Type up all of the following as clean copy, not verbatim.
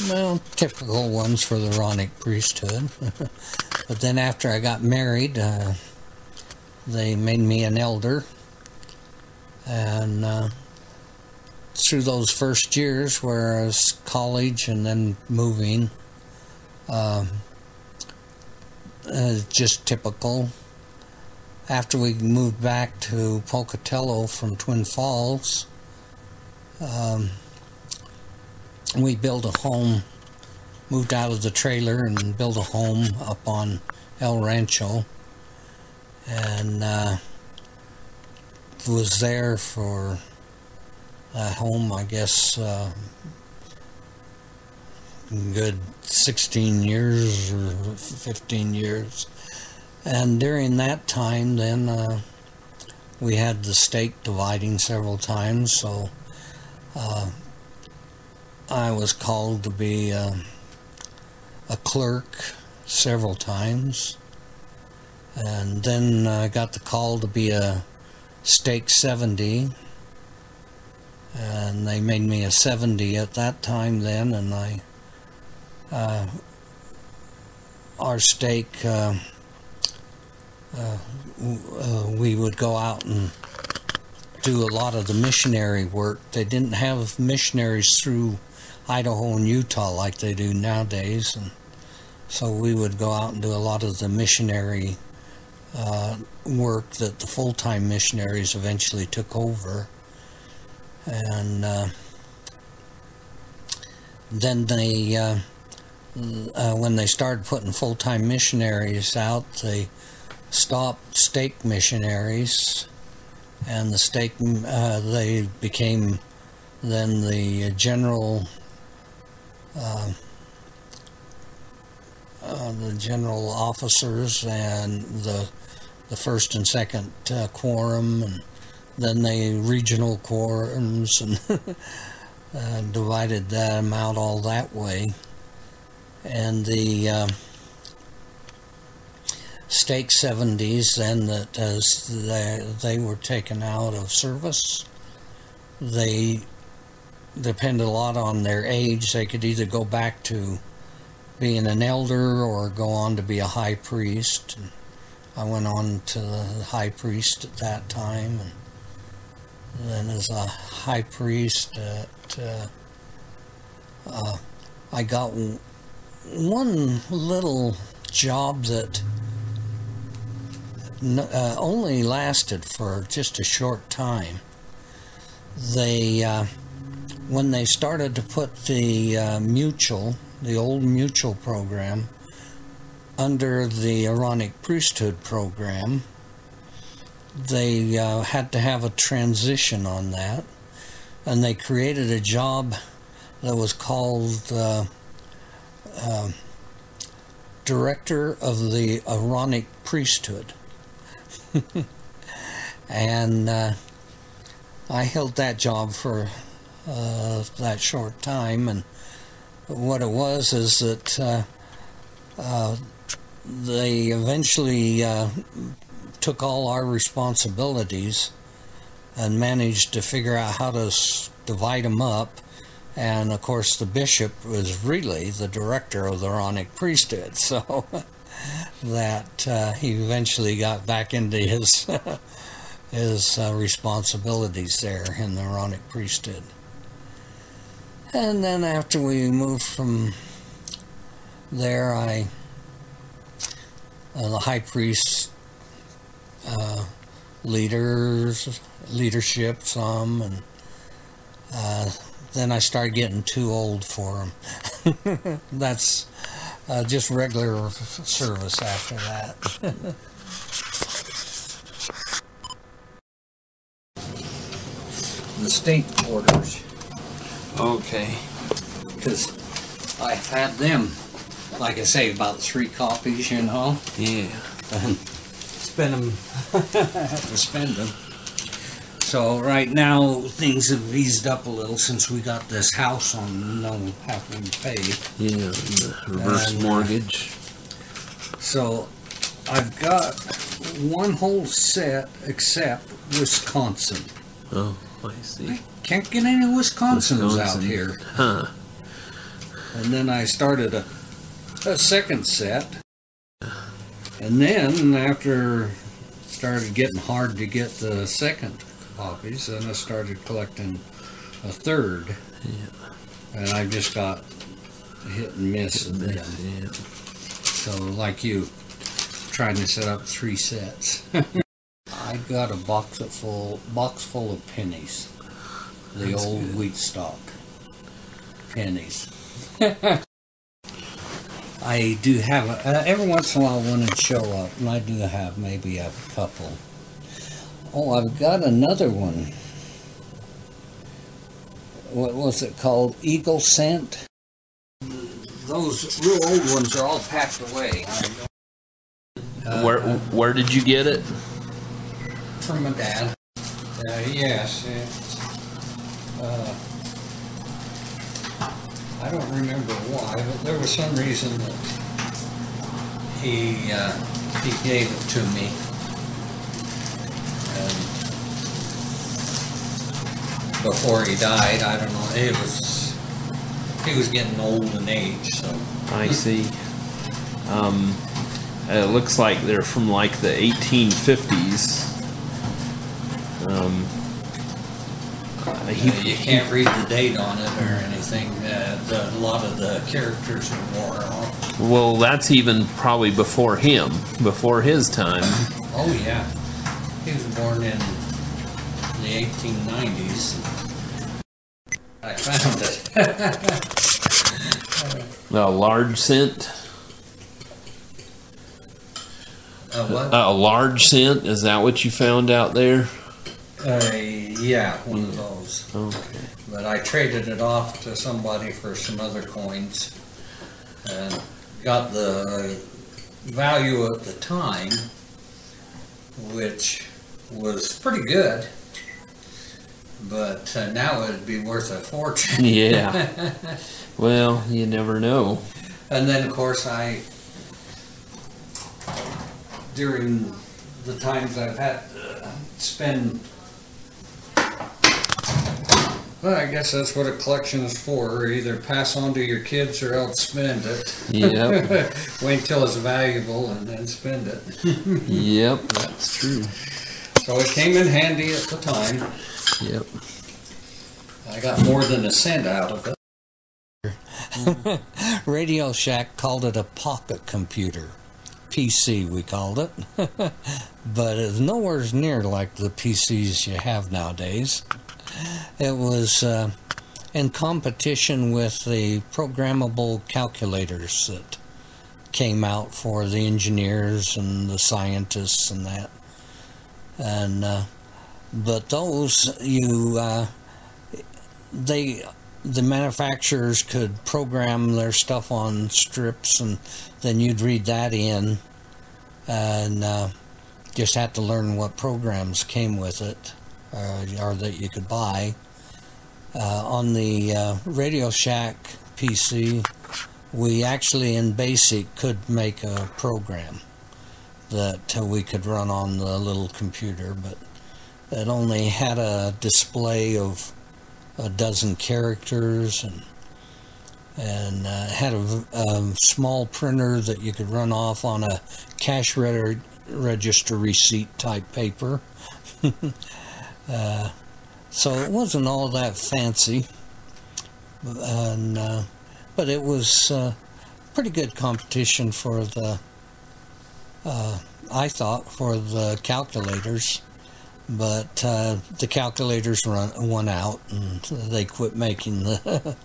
Well, typical ones for the Aaronic priesthood. But then after I got married, they made me an elder. And through those first years, where I was college and then moving, just typical. After we moved back to Pocatello from Twin Falls, we built a home, moved out of the trailer and built a home up on El Rancho, and was there for that home, I guess, good 16 years or 15 years. And during that time, then we had the stake dividing several times, so I was called to be a clerk several times, and then I got the call to be a stake 70, and they made me a 70 at that time then, and our stake, we would go out and do a lot of the missionary work. They didn't have missionaries through Idaho and Utah like they do nowadays, and so we would go out and do a lot of the missionary work that the full-time missionaries eventually took over. And then they when they started putting full-time missionaries out, they stopped stake missionaries, and the stake they became then the general officers and the first and second quorum, and then the regional quorums, and divided them out all that way. And the stake 70s, then, that as they were taken out of service, they depended a lot on their age. They could either go back to being an elder or go on to be a high priest. And I went on to the high priest at that time, and then as a high priest I got one little job that only lasted for just a short time. They when they started to put the the old mutual program under the Aaronic priesthood program, they had to have a transition on that, and they created a job that was called Director of the Aaronic priesthood. And I held that job for that short time, and what it was is that they eventually took all our responsibilities and managed to figure out how to divide them up. And of course the bishop was really the director of the Aaronic priesthood, so that he eventually got back into his his responsibilities there in the Aaronic priesthood. And then after we moved from there, the high priest leadership some, and then I started getting too old for them. That's just regular service after that. The state orders. Okay. Because I had them, like I say, about 3 copies, you know. Yeah. And spend them. Have to spend them. So right now things have eased up a little since we got this house on no having to pay. Yeah, the reverse mortgage. So I've got one whole set except Wisconsin. Oh, I see. Can't get any Wisconsins out here. Huh. And then I started a second set. And then after it started getting hard to get the second copies, then I started collecting a third. Yeah. And I just got hit and miss of them. Yeah. So like you, trying to set up 3 sets. I got a box full of pennies. The That's old good. wheat stock pennies. I do have every once in a while one would show up, and I do have maybe a couple. Oh, I've got another one. What was it called? Eagle Scent. Those real old ones are all packed away. Where did you get it? From my dad. Yes. I don't remember why, but there was some reason that he gave it to me. And before he died, I don't know. He was getting old in age, so. I see. It looks like they're from like the 1850s. You can't read the date on it or anything. A lot of the characters are wore off. Well, that's even probably before him, before his time. Oh yeah, he was born in the 1890s. I found it. A large cent. What? A large cent. Is that what you found out there? Yeah, one of those. Okay. But I traded it off to somebody for some other coins and got the value at the time, which was pretty good. But now it'd be worth a fortune. Yeah. Well, you never know. And then, of course, during the times I've had to spend. Well, I guess that's what a collection is for. Either pass on to your kids or else spend it. Yep. Wait till it's valuable and then spend it. Yep, that's true. So it came in handy at the time. Yep. I got more than a cent out of it. Radio Shack called it a pocket computer. PC, we called it. But it's nowhere near like the PCs you have nowadays. It was in competition with the programmable calculators that came out for the engineers and the scientists and that. And but those the manufacturers could program their stuff on strips, and then you'd read that in, and just had to learn what programs came with it. Or that you could buy. On the Radio Shack PC, we actually in BASIC could make a program that we could run on the little computer, but it only had a display of a dozen characters and had a small printer that you could run off on a cash register receipt type paper. So it wasn't all that fancy, and but it was pretty good competition for the I thought for the calculators, but the calculators won out, and they quit making the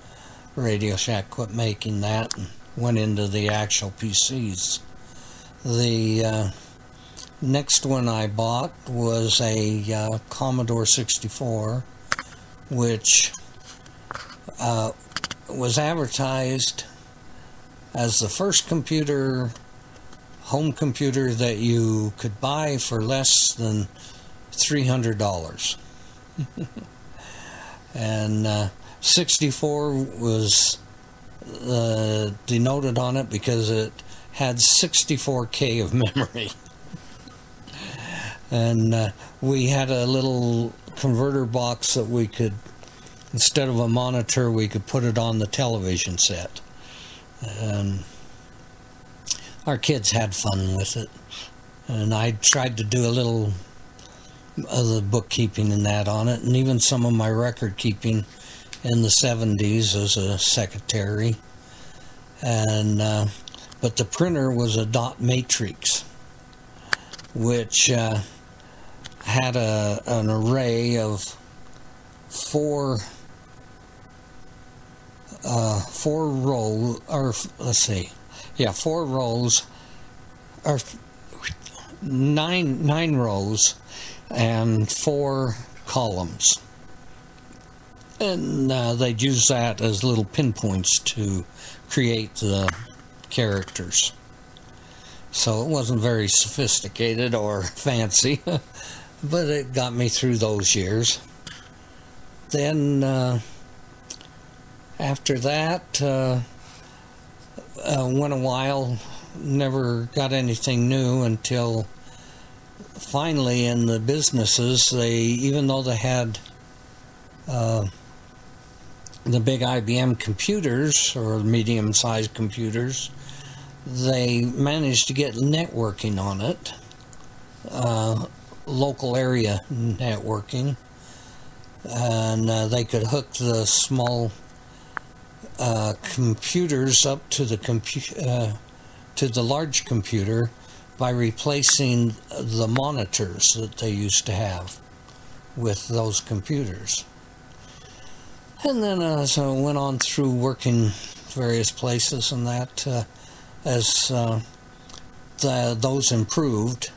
Radio Shack quit making that and went into the actual PCs. The next one I bought was a Commodore 64, which was advertised as the first home computer that you could buy for less than $300. And 64 was denoted on it because it had 64K of memory. And we had a little converter box that we could, instead of a monitor, we could put it on the television set. And our kids had fun with it. And I tried to do a little of the bookkeeping and that on it, and even some of my record keeping in the 70s as a secretary. And but the printer was a dot matrix, which had an array of four rows, or let's see, yeah, 4 rows, or nine rows and 4 columns. And they'd use that as little pinpoints to create the characters. So it wasn't very sophisticated or fancy, but it got me through those years. Then after that, went a while, never got anything new until finally in the businesses, even though they had the big IBM computers, or medium-sized computers, they managed to get networking on it, local area networking, and they could hook the small computers up to the large computer by replacing the monitors that they used to have with those computers. And then so I went on through working various places, and that as those improved,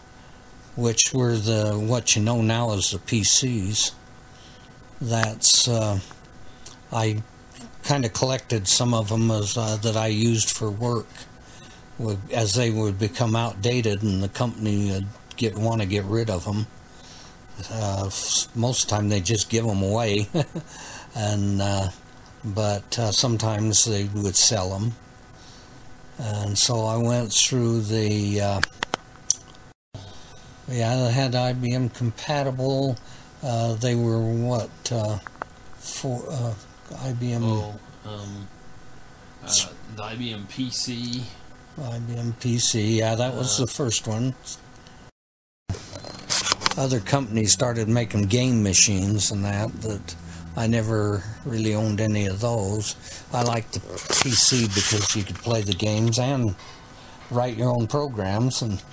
which were what you know now as the PCs. That's I kind of collected some of them as that I used for work, as they would become outdated, and the company would want to get rid of them. Most of the time they just give them away, and but sometimes they would sell them. And so I went through the I had IBM compatible. They were what for IBM? The IBM PC. IBM PC, yeah, that was the first one. Other companies started making game machines and that I never really owned any of those. I liked the PC because you could play the games and write your own programs. And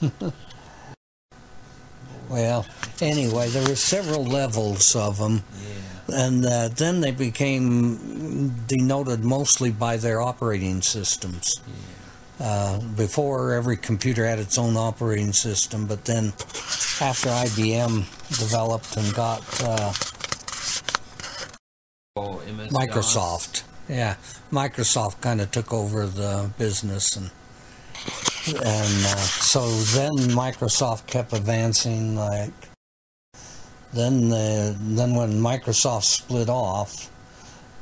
well, anyway, there were several levels of them. Yeah. And then they became denoted mostly by their operating systems. Yeah. Before, every computer had its own operating system, but then after IBM developed and got Microsoft, yeah, Microsoft kind of took over the business, and so then Microsoft kept advancing. Like then when Microsoft split off,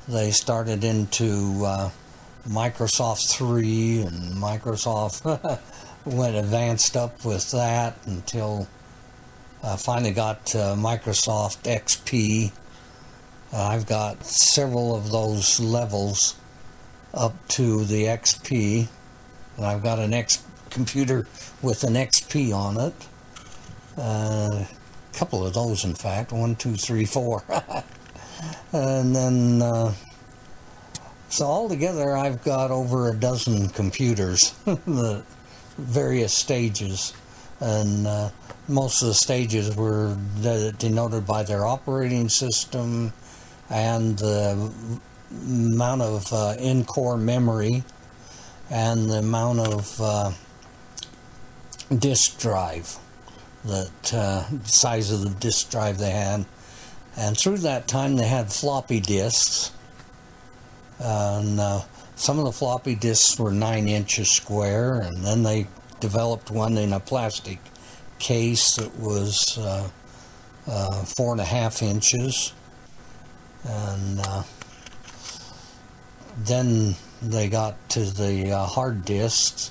they started into Microsoft 3, and Microsoft went advanced up with that until finally got Microsoft XP. I've got several of those levels up to the XP, and I've got an computer with an XP on it. A couple of those, in fact, 1, 2, 3, 4. And then so altogether, I've got over a dozen computers, the various stages, and most of the stages were denoted by their operating system and the amount of in-core memory and the amount of disk drive, that size of the disk drive they had. And through that time, they had floppy disks. And some of the floppy disks were 9 inches square, and then they developed one in a plastic case that was 4.5 inches, and then they got to the hard disks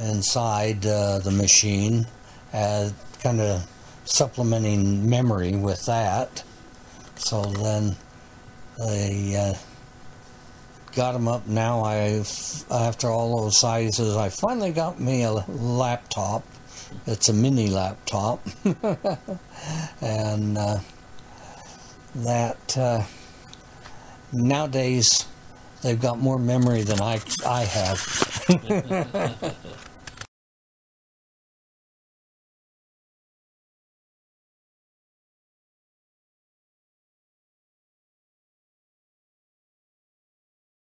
inside the machine, kind of supplementing memory with that. So then they got them up now. After all those sizes, I finally got me a laptop. It's a mini laptop, and that nowadays they've got more memory than I have.